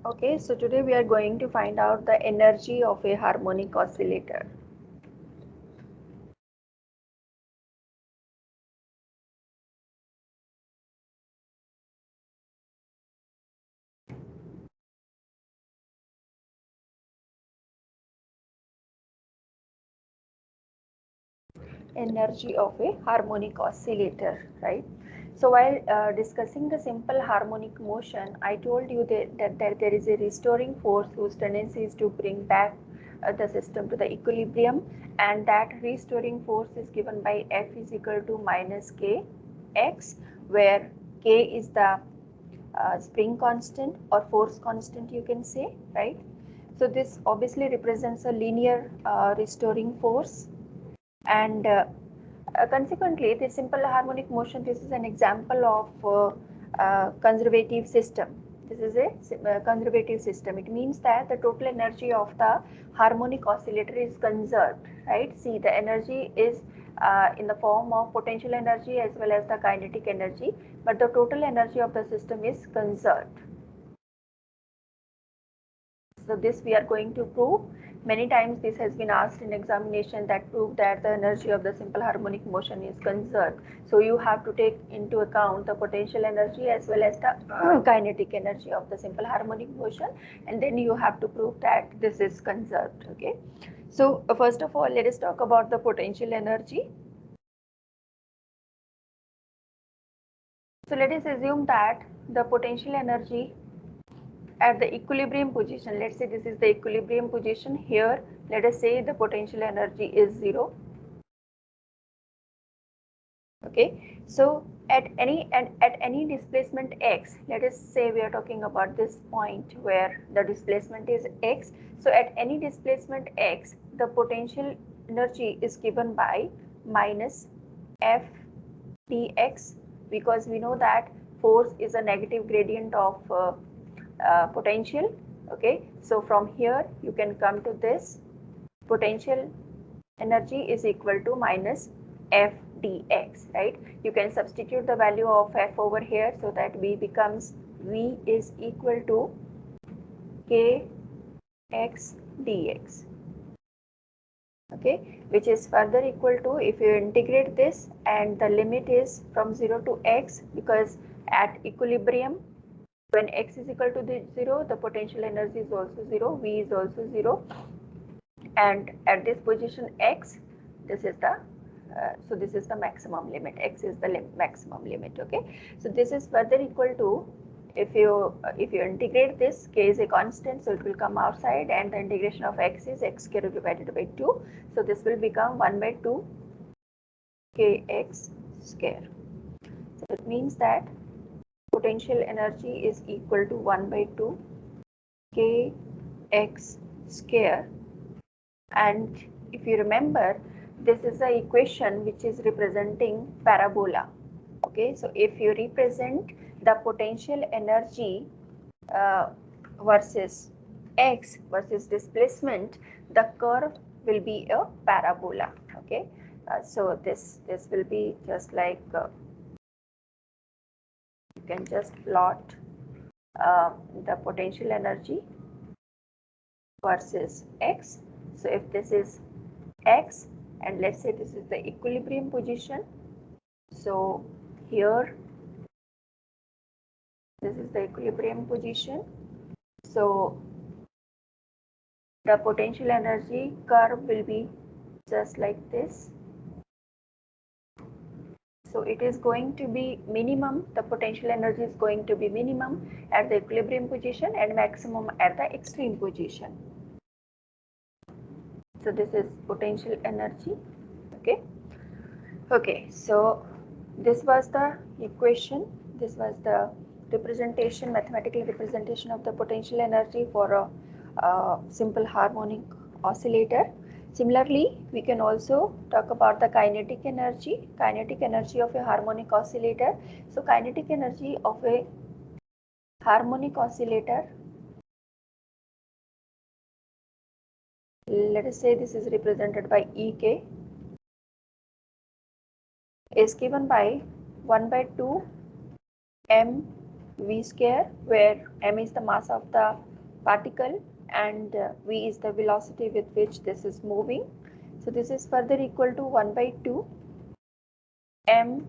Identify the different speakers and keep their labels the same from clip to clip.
Speaker 1: Okay, so today we are going to find out the energy of a harmonic oscillator. Energy of a harmonic oscillator, right? So while discussing the simple harmonic motion, I told you that there is a restoring force whose tendency is to bring back the system to the equilibrium, and that restoring force is given by F is equal to minus k x, where k is the spring constant or force constant, you can say, right? So this obviously represents a linear restoring force, and consequently, the simple harmonic motion, this is an example of conservative system. This is a conservative system. It means that the total energy of the harmonic oscillator is conserved, right? See, the energy is in the form of potential energy as well as the kinetic energy, but the total energy of the system is conserved. So this we are going to prove. Many times this has been asked in examination, that prove that the energy of the simple harmonic motion is conserved. So you have to take into account the potential energy as well as the kinetic energy of the simple harmonic motion, and then you have to prove that this is conserved. Okay. So first of all, let us talk about the potential energy. So let us assume that the potential energy at the equilibrium position, let's say this is the equilibrium position. Here let us say the potential energy is 0. Okay, so at any displacement x, let us say we are talking about this point where the displacement is x. So at any displacement x, the potential energy is given by minus f dx, because we know that force is a negative gradient of potential. Okay, so from here you can come to this: potential energy is equal to minus f dx, right? You can substitute the value of f over here, so that v becomes v is equal to kx dx. Okay, which is further equal to, if you integrate this, and the limit is from 0 to x, because at equilibrium, when x is equal to 0, the potential energy is also 0, v is also 0, and at this position x, this is the so this is the maximum limit. X is the maximum limit. Okay, so this is further equal to, if you integrate this, k is a constant, so it will come outside, and the integration of x is x square divided by 2, so this will become 1 by 2 kx square. So it means that potential energy is equal to 1 by 2 kx square. And if you remember, this is the equation which is representing parabola. Okay, so if you represent the potential energy versus x versus displacement, the curve will be a parabola. Okay, so this will be just like you can just plot the potential energy versus x. So if this is x, and let's say this is the equilibrium position, so here this is the equilibrium position, so the potential energy curve will be just like this. So it is going to be minimum, the potential energy is going to be minimum at the equilibrium position and maximum at the extreme position. So this is potential energy. Okay. Okay, so this was the equation, this was the representation, mathematical representation of the potential energy for a simple harmonic oscillator. Similarly, we can also talk about the kinetic energy of a harmonic oscillator. So kinetic energy of a harmonic oscillator, let us say this is represented by Ek, is given by 1 by 2 m v square, where m is the mass of the particle and v is the velocity with which this is moving. So this is further equal to 1 by 2 m,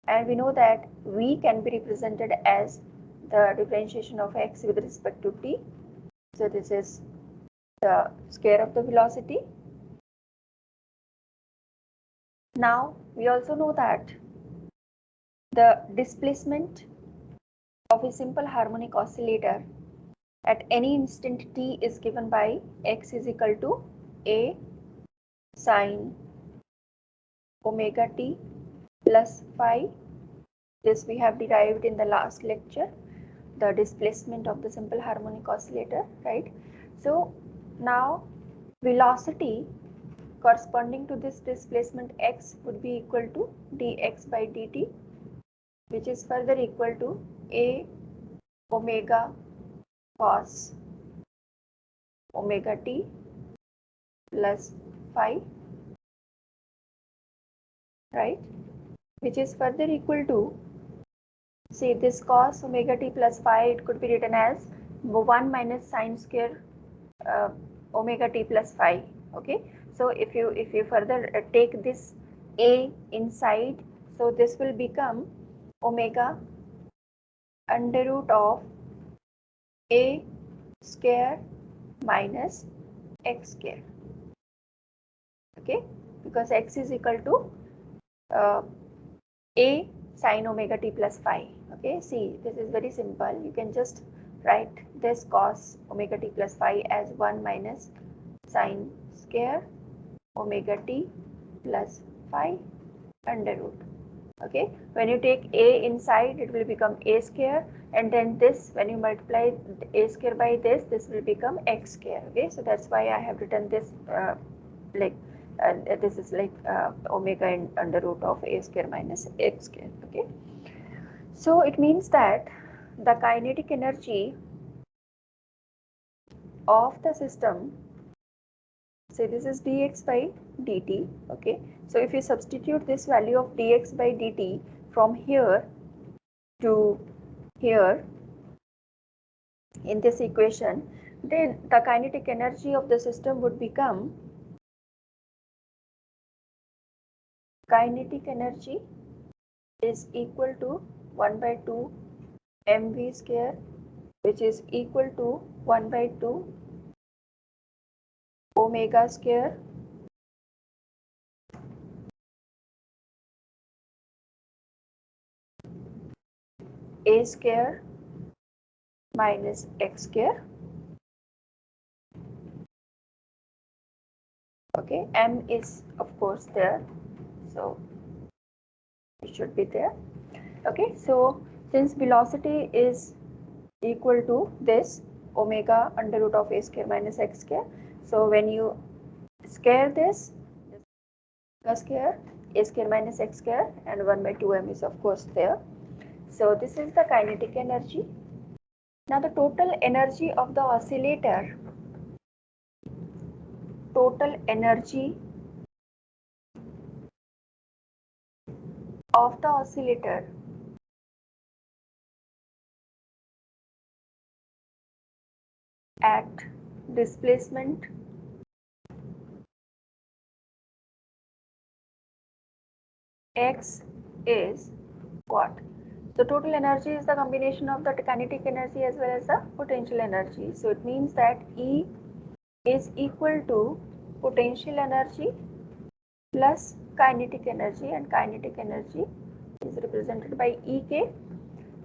Speaker 1: and we know that v can be represented as the differentiation of x with respect to t. So this is the square of the velocity. Now we also know that the displacement of a simple harmonic oscillator at any instant t is given by x is equal to a sine omega t plus phi. This we have derived in the last lecture, the displacement of the simple harmonic oscillator, right? So now velocity corresponding to this displacement x would be equal to dx by dt, which is further equal to a omega cos omega t plus phi, right, which is further equal to, see, this cos omega t plus phi, it could be written as 1 minus sine square omega t plus phi. Okay, so if you further take this a inside, so this will become omega under root of a square minus x square. Okay, because x is equal to a sine omega t plus phi. Okay, see, this is very simple. You can just write this cos omega t plus phi as 1 minus sine square omega t plus phi under root. Okay, when you take a inside, it will become a square, and then this, when you multiply a square by this will become x square. Okay, so that's why I have written this like this is like omega in under root of a square minus x square. Okay, so it means that the kinetic energy of the system, say this is dx by dt. Okay, so if you substitute this value of dx by dt from here to here in this equation, then the kinetic energy of the system would become kinetic energy is equal to 1 by 2 mv square, which is equal to 1 by 2 omega square a square minus x square. Okay, m is of course there, so it should be there. Okay, so since velocity is equal to this omega under root of a square minus x square, so when you square this square a square minus x square, and 1 by 2m is of course there. So this is the kinetic energy. Now the total energy of the oscillator, total energy of the oscillator at displacement x is what? So total energy is the combination of the kinetic energy as well as the potential energy. So it means that E is equal to potential energy plus kinetic energy, and kinetic energy is represented by Ek.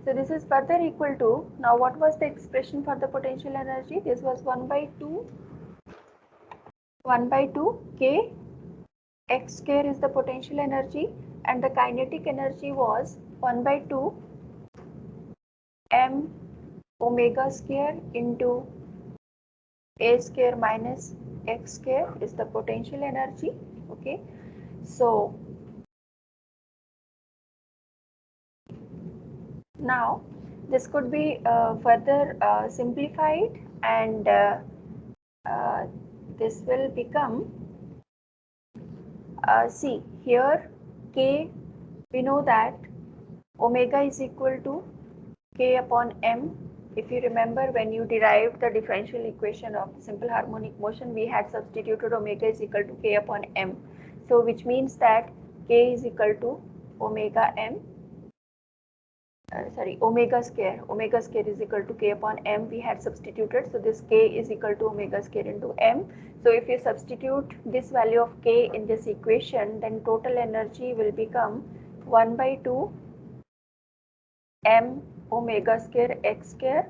Speaker 1: So this is further equal to, now what was the expression for the potential energy? This was 1 by 2 K x square is the potential energy, and the kinetic energy was 1 by 2 m omega square into a square minus x square is the potential energy. Okay, so now this could be further simplified, and this will become, see here, k, we know that omega is equal to K upon M. If you remember, when you derived the differential equation of simple harmonic motion, we had substituted omega is equal to K upon M. So which means that K is equal to omega M, omega square. Omega square is equal to K upon M we had substituted. So this K is equal to omega square into M. So if you substitute this value of K in this equation, then total energy will become 1 by 2 M omega square x square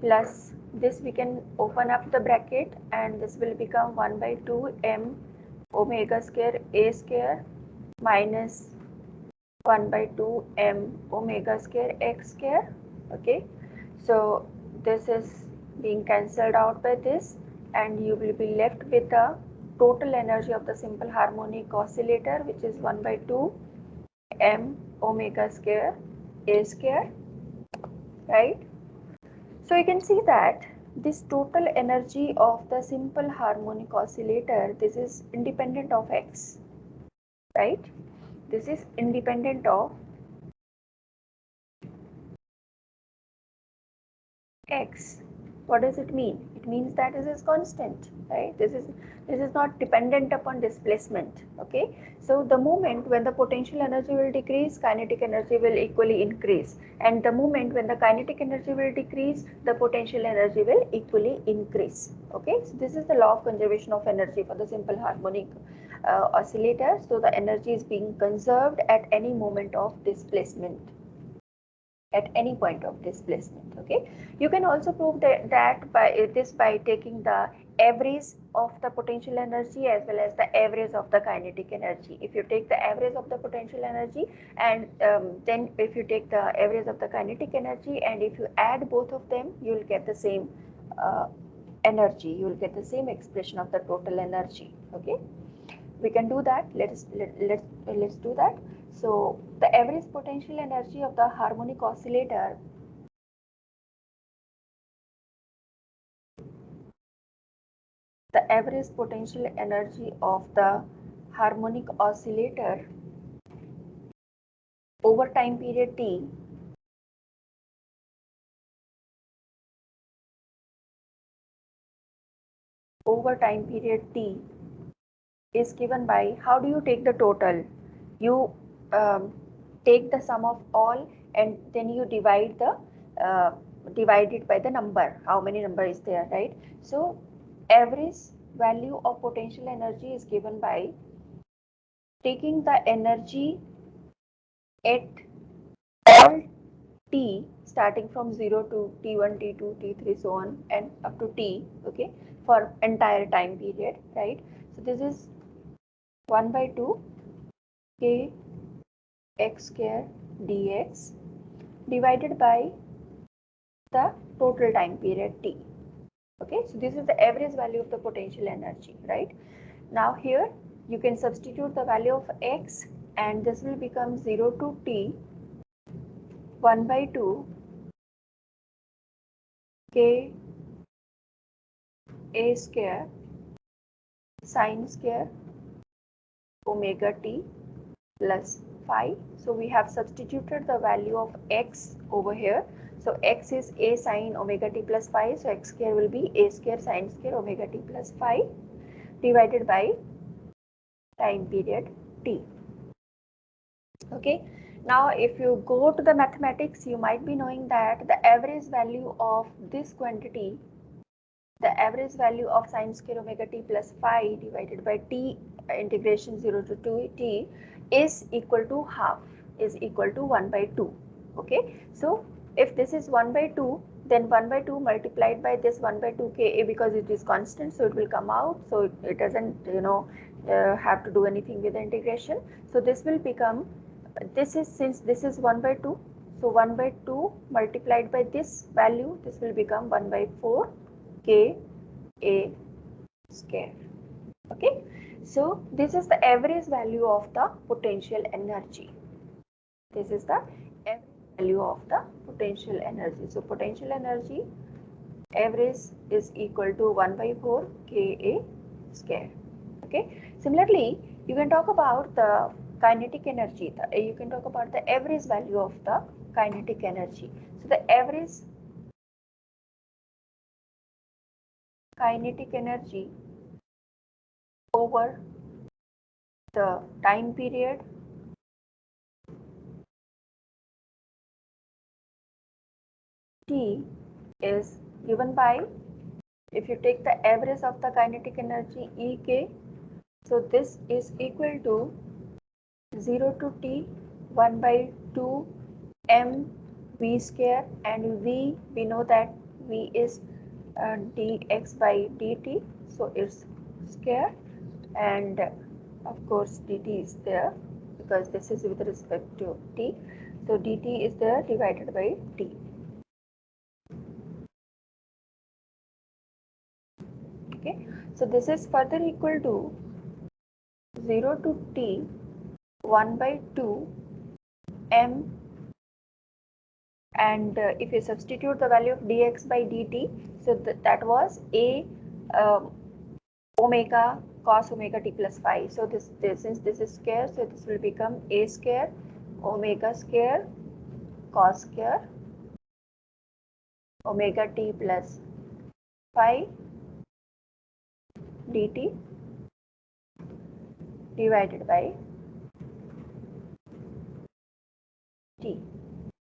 Speaker 1: plus this, we can open up the bracket and this will become 1 by 2 M omega square a square minus 1 by 2 M omega square x square. Okay, so this is being cancelled out by this and you will be left with the total energy of the simple harmonic oscillator, which is 1 by 2 M omega square a square, right? So you can see that this total energy of the simple harmonic oscillator, this is independent of x, right? This is independent of x. What does it mean? It means that this is constant, right? This is not dependent upon displacement. Okay, so the moment when the potential energy will decrease, kinetic energy will equally increase, and the moment when the kinetic energy will decrease, the potential energy will equally increase. Okay, so this is the law of conservation of energy for the simple harmonic oscillator. So the energy is being conserved at any moment of displacement, at any point of displacement. Okay, you can also prove that by taking the average of the potential energy as well as the average of the kinetic energy. If you take the average of the potential energy and then if you take the average of the kinetic energy and if you add both of them, you will get the same energy, you will get the same expression of the total energy. Okay, we can do that. Let's do that. So the average potential energy of the harmonic oscillator, the average potential energy of the harmonic oscillator over time period t is given by, how do you take the total? You take the sum of all and then you divide it by the number, how many number is there, right? So average value of potential energy is given by taking the energy at all t starting from 0 to t1, t2, t3, so on and up to t, okay, for entire time period, right? So this is 1 by 2 k x square dx divided by the total time period t. Okay, so this is the average value of the potential energy, right? Now here you can substitute the value of x and this will become 0 to t 1 by 2 k a square sine square omega t plus phi. So we have substituted the value of x over here. So x is a sine omega t plus phi. So x square will be a square sine square omega t plus phi divided by time period t. Okay. Now if you go to the mathematics, you might be knowing that the average value of this quantity, the average value of sine square omega t plus phi divided by t integration 0 to 2t is equal to half, is equal to 1 by 2. Okay, so if this is 1 by 2, then 1 by 2 multiplied by this 1 by 2 ka, because it is constant, so it will come out, so it doesn't have to do anything with the integration. So this will become, this is, since this is 1 by 2, so 1 by 2 multiplied by this value, this will become 1 by 4 k a square. Okay, so this is the average value of the potential energy. This is the average value of the potential energy. So potential energy average is equal to 1 by 4 ka square. Okay, similarly you can talk about the kinetic energy. You can talk about the average value of the kinetic energy. So the average kinetic energy over the time period T is given by, if you take the average of the kinetic energy Ek, so this is equal to 0 to T 1 by 2 m v square, and we know that v is dx by dt, so it's square, and of course dt is there because this is with respect to t, so dt is there divided by t. Okay, so this is further equal to 0 to t 1 by 2 m, and if you substitute the value of dx by dt, so that was a omega cos omega t plus phi. So this since this is square, so this will become a square omega square cos square omega t plus phi dt divided by t.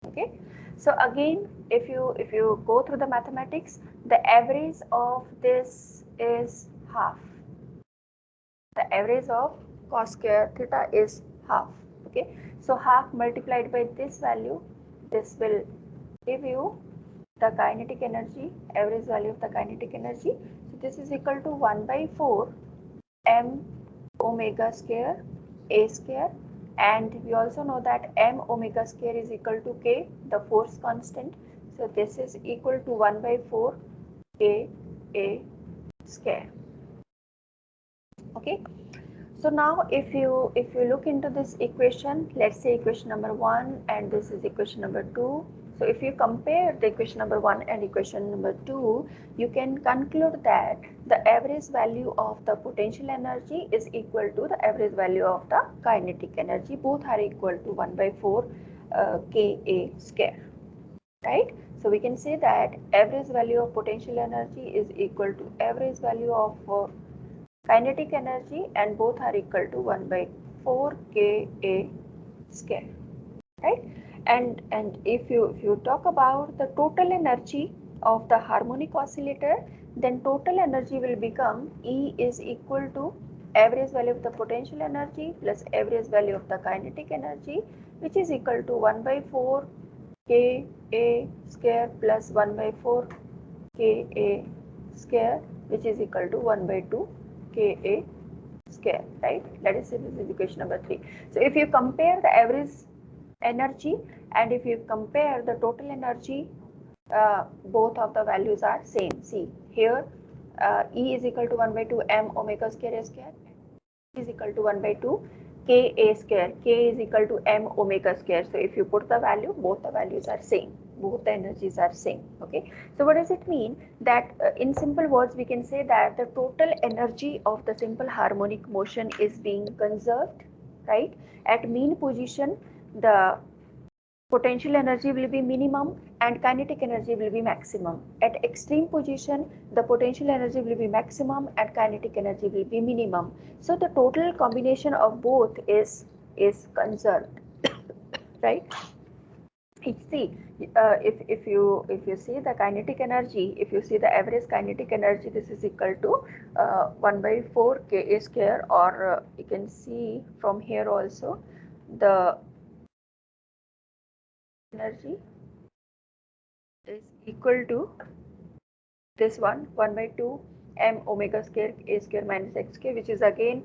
Speaker 1: Okay, so again, if you go through the mathematics, the average of this is half. The average of cos square theta is half. Okay, so half multiplied by this value, this will give you the kinetic energy, average value of the kinetic energy. So this is equal to 1 by 4 m omega square a square, and we also know that m omega square is equal to k, the force constant. So this is equal to 1 by 4 a square. Okay, so now if you look into this equation, let's say equation number 1 and this is equation number 2. So if you compare the equation number 1 and equation number 2, you can conclude that the average value of the potential energy is equal to the average value of the kinetic energy. Both are equal to 1 by 4 Ka square, right? So we can say that average value of potential energy is equal to average value of kinetic energy, and both are equal to 1 by 4 Ka square, right? And if you talk about the total energy of the harmonic oscillator, then total energy will become E is equal to average value of the potential energy plus average value of the kinetic energy, which is equal to 1 by 4 Ka square plus 1 by 4 Ka square, which is equal to 1 by 2 Ka square, right? Let us say this is equation number 3. So if you compare the average energy and if you compare the total energy, both of the values are same. See here, E is equal to 1 by 2 m omega square a square, is equal to 1 by 2 Ka square, K is equal to m omega square. So if you put the value, both the values are same, both the energies are same. Okay, so what does it mean? That in simple words we can say that the total energy of the simple harmonic motion is being conserved, right? At mean position, the potential energy will be minimum and kinetic energy will be maximum. At extreme position, the potential energy will be maximum and kinetic energy will be minimum. So the total combination of both is conserved, right? See, if you see the kinetic energy, if you see the average kinetic energy, this is equal to 1 by 4 Ka square, or you can see from here also the energy is equal to this one 1 by 2 m omega square a square minus x square, which is again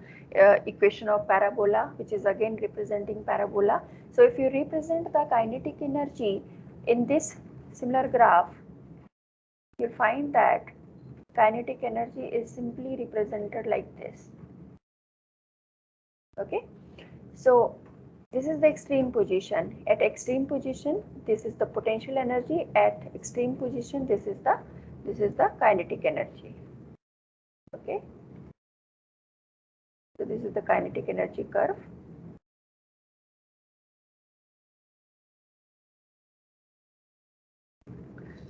Speaker 1: equation of parabola, which is again representing parabola. So if you represent the kinetic energy in this similar graph, you'll find that kinetic energy is simply represented like this. Okay, so this is the extreme position. At extreme position, this is the potential energy. At extreme position, this is the kinetic energy. Okay, so this is the kinetic energy curve.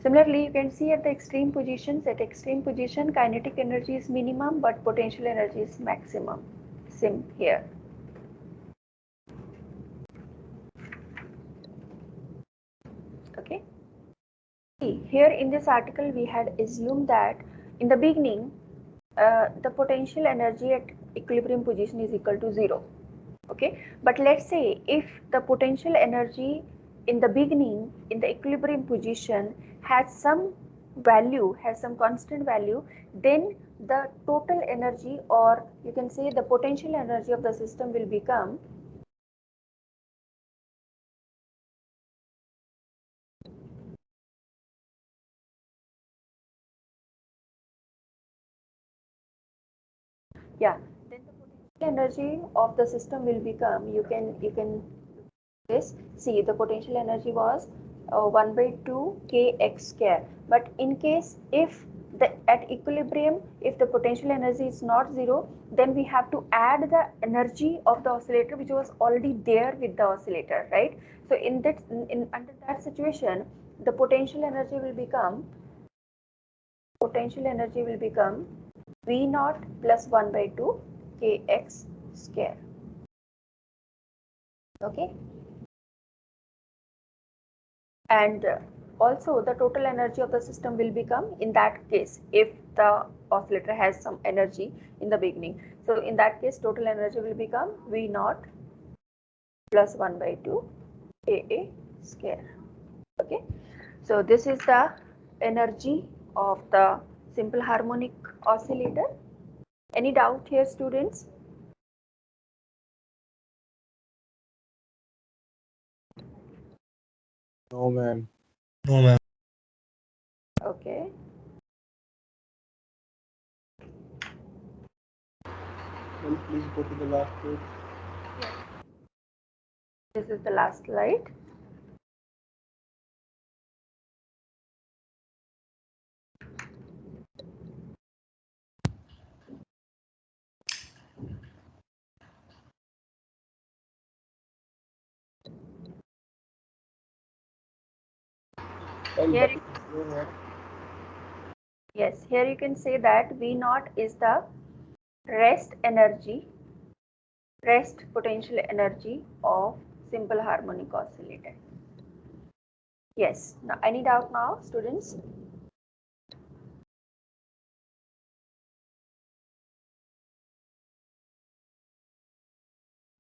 Speaker 1: Similarly, you can see at the extreme positions, at extreme position kinetic energy is minimum but potential energy is maximum. Same here. Okay. See, here in this article we had assumed that in the beginning the potential energy at equilibrium position is equal to 0. Okay, but let's say if the potential energy in the beginning in the equilibrium position has some value, has some constant value, then the total energy, or you can say the potential energy of the system will become yeah, then the potential energy of the system will become, you can this, see, the potential energy was 1 by 2 kx square, but in case if the at equilibrium if the potential energy is not 0, then we have to add the energy of the oscillator which was already there with the oscillator, right? So in that, in under that situation, the potential energy will become V naught plus 1 by 2 kx square. Okay, and also the total energy of the system will become, in that case, if the oscillator has some energy in the beginning, so in that case total energy will become V naught plus 1 by 2 Ka square. Okay, so this is the energy of the simple harmonic oscillator. Any doubt here, students?
Speaker 2: No, ma'am.
Speaker 3: No, ma'am.
Speaker 1: Okay,
Speaker 2: Well, please go to the last page.
Speaker 1: this is the last slide.
Speaker 2: Well,
Speaker 1: Here,
Speaker 2: that is clear here.
Speaker 1: yes, here you can say that V naught is the rest energy, rest potential energy of simple harmonic oscillator. Yes, now any doubt now, students?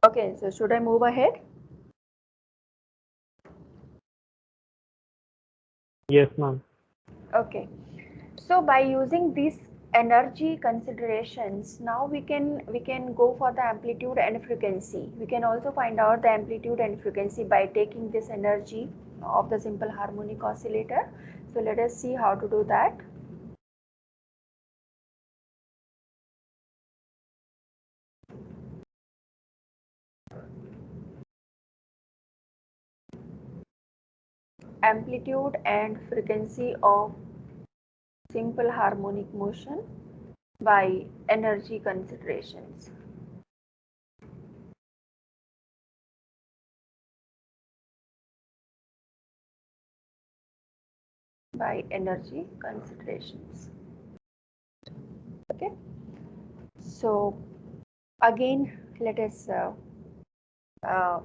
Speaker 1: Okay, so should I move ahead?
Speaker 4: Yes, ma'am.
Speaker 1: Okay, so by using these energy considerations, now we can go for the amplitude and frequency. We can also find out the amplitude and frequency by taking this energy of the simple harmonic oscillator. So let us see how to do that. Amplitude and frequency of simple harmonic motion by energy considerations. By energy considerations. Okay, so again let us uh,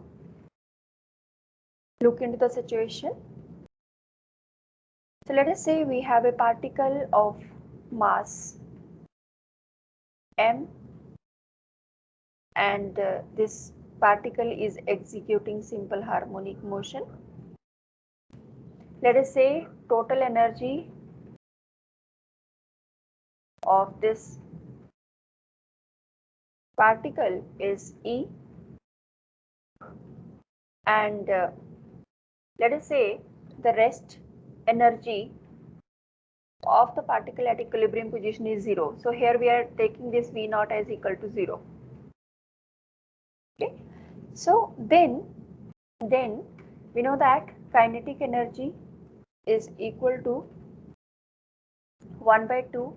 Speaker 1: look into the situation. So let us say we have a particle of mass m, and this particle is executing simple harmonic motion. Let us say total energy of this particle is E, and let us say the rest energy of the particle at equilibrium position is 0. So here we are taking this V naught as equal to 0. Okay, so then we know that kinetic energy is equal to 1 by 2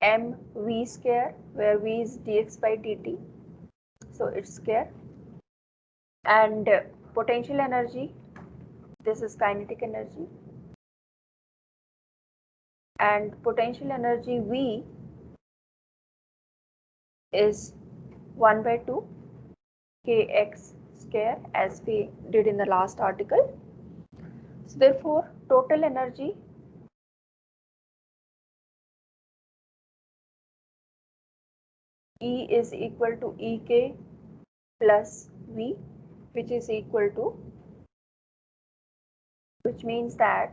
Speaker 1: mv square, where v is dx by dt, so it's square, and potential energy, this is kinetic energy, and potential energy V is 1 by 2 kx square, as we did in the last article. So therefore, total energy E is equal to Ek plus V, which is equal to, which means that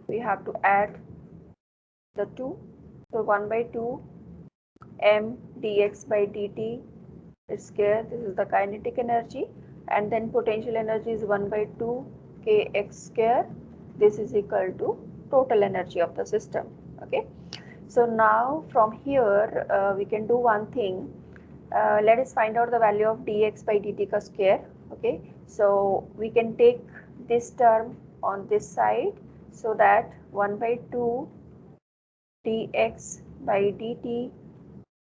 Speaker 1: we have to add the two. So 1 by 2 m dx by dt is square. This is the kinetic energy, and then potential energy is 1 by 2 kx square. This is equal to total energy of the system. Okay. So now from here we can do one thing. Let us find out the value of dx by dt ka square. Okay. So we can take this term on this side, so that 1 by 2 dx by dt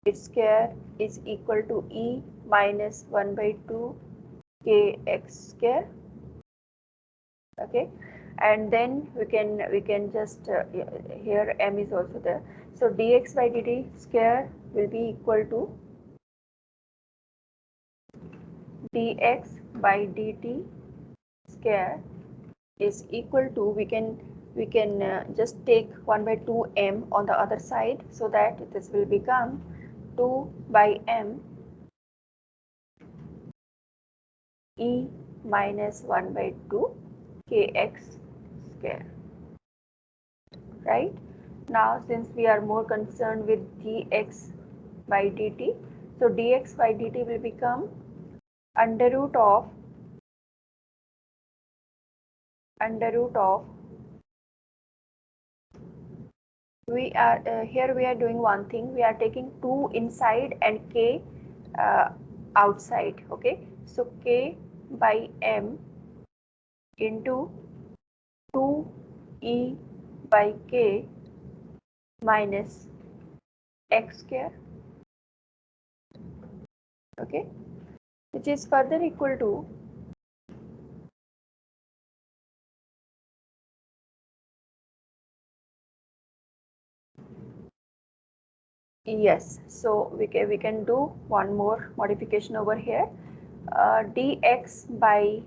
Speaker 1: its square is equal to E minus 1 by 2 kx square. Okay, and then we can just here m is also there. So dx by dt square will be equal to dx by dt square is equal to, we can just take 1 by 2 m on the other side, so that this will become 2 by m E minus 1 by 2 kx square. Right? Now since we are more concerned with dx by dt, so dx by dt will become under root of we are here we are doing one thing, we are taking 2 inside and k outside. Okay, so k by m into 2e by k minus x square. Okay, which is further equal to yes. So we can do one more modification over here. Dx by,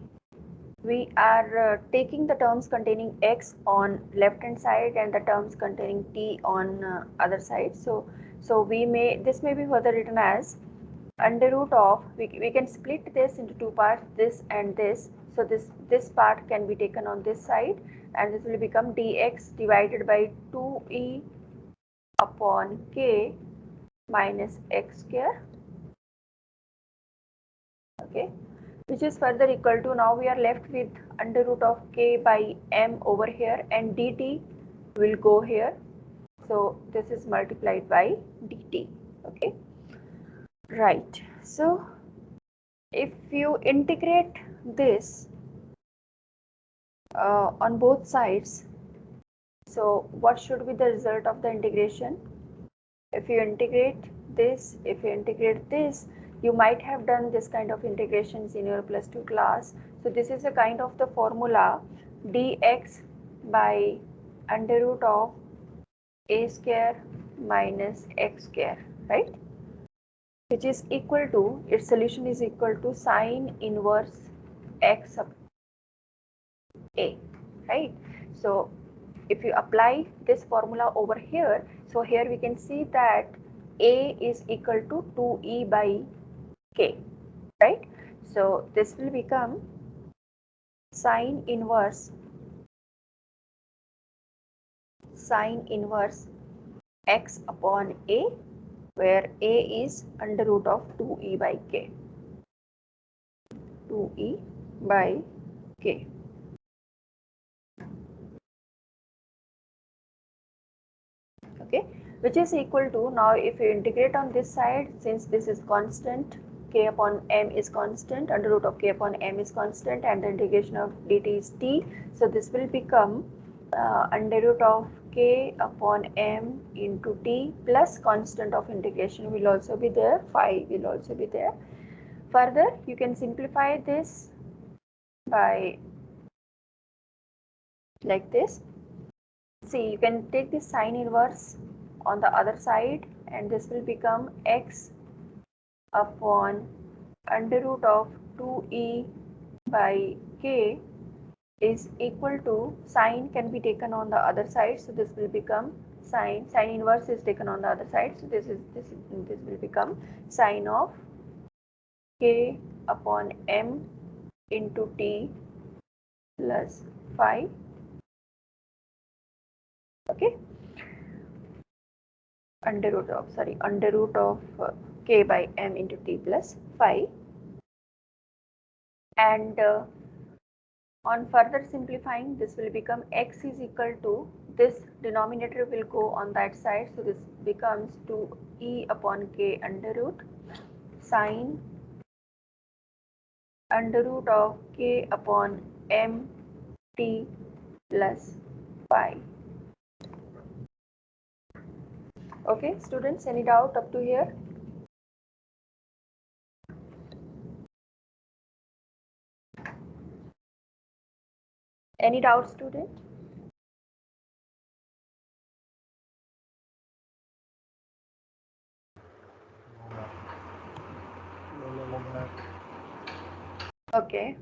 Speaker 1: we are taking the terms containing x on left hand side and the terms containing t on other side. So we may, this may be further written as under root of, we can split this into two parts, this and this. So this part can be taken on this side, and this will become dx divided by 2e upon k minus x square. Okay, which is further equal to, now we are left with under root of k by m over here, and dt will go here. So this is multiplied by dt. Okay, right. So if you integrate this on both sides, so what should be the result of the integration? If you integrate this, if you integrate this, you might have done this kind of integrations in your +2 class. So this is a kind of the formula dx by under root of a square minus x square, right? Which is equal to, its solution is equal to sine inverse x sub a, right? So if you apply this formula over here, so here we can see that a is equal to 2e by k, right? So this will become sine inverse x upon a, where a is under root of 2e by k, 2e by k. Okay, which is equal to, now if you integrate on this side, since this is constant, k upon m is constant, under root of k upon m is constant, and the integration of dt is t, so this will become under root of k upon m into t plus constant of integration will also be there, phi will also be there. Further you can simplify this by like this, see, you can take the sine inverse on the other side, and this will become x upon under root of 2e by k is equal to, sine can be taken on the other side, so this will become sine inverse is taken on the other side, so this will become sine of k upon m into t plus phi. Okay, under root of k by m into t plus phi. And on further simplifying, this will become x is equal to, this denominator will go on that side, so this becomes 2e upon k under root sine under root of k upon m t plus phi. Okay, students, any doubt up to here? Any doubt, student? Okay,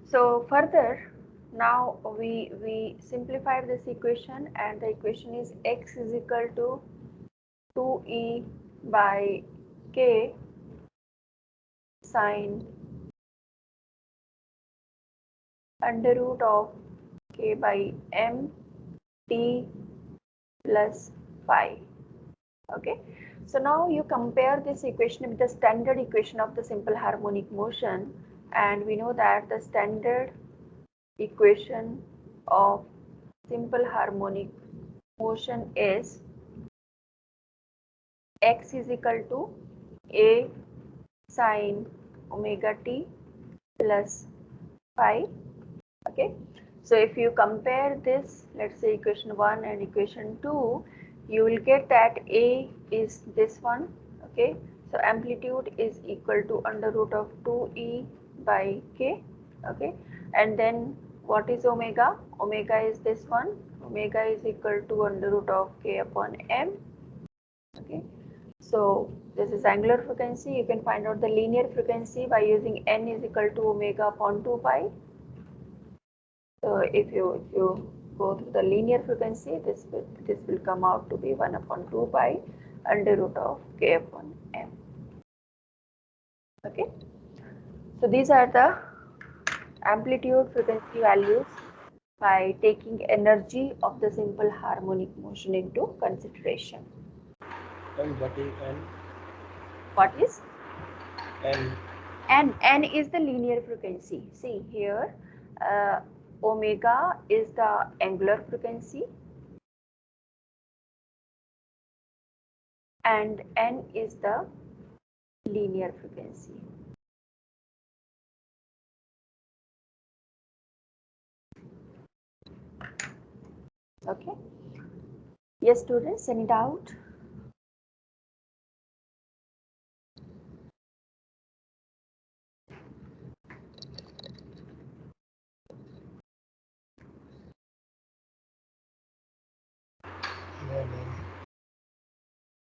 Speaker 1: so further, now we simplified this equation, and the equation is x is equal to 2e by k sine under root of k by m t plus phi. Okay, so now you compare this equation with the standard equation of the simple harmonic motion, and we know that the standard equation of simple harmonic motion is x is equal to a sine omega t plus phi. Okay, so if you compare this, let's say equation 1 and equation 2, you will get that a is this one. Okay, so amplitude is equal to under root of 2e by k. Okay, and then what is omega? Omega is this one. Omega is equal to under root of k upon m. Okay, so this is angular frequency. You can find out the linear frequency by using n is equal to omega upon 2 pi. So if you go through the linear frequency, this will come out to be 1 upon 2 pi under root of k upon m. Okay, so these are the amplitude frequency values by taking energy of the simple harmonic motion into consideration.
Speaker 2: And what is n?
Speaker 1: What is
Speaker 2: N.
Speaker 1: N is the linear frequency. See here, omega is the angular frequency and n is the linear frequency. Okay, yes students, any doubt?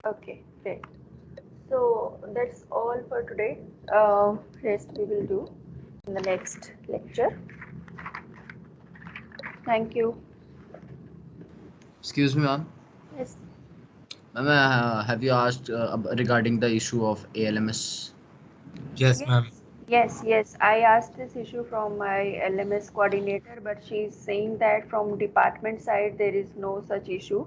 Speaker 1: Okay, great. So that's all for today. Rest we will do in the next lecture. Thank you.
Speaker 3: Excuse me, ma'am.
Speaker 1: Yes.
Speaker 3: Ma'am, have you asked regarding the issue of ALMS?
Speaker 4: Yes, ma'am.
Speaker 1: Yes. I asked this issue from my LMS coordinator, but she's saying that from department side there is no such issue.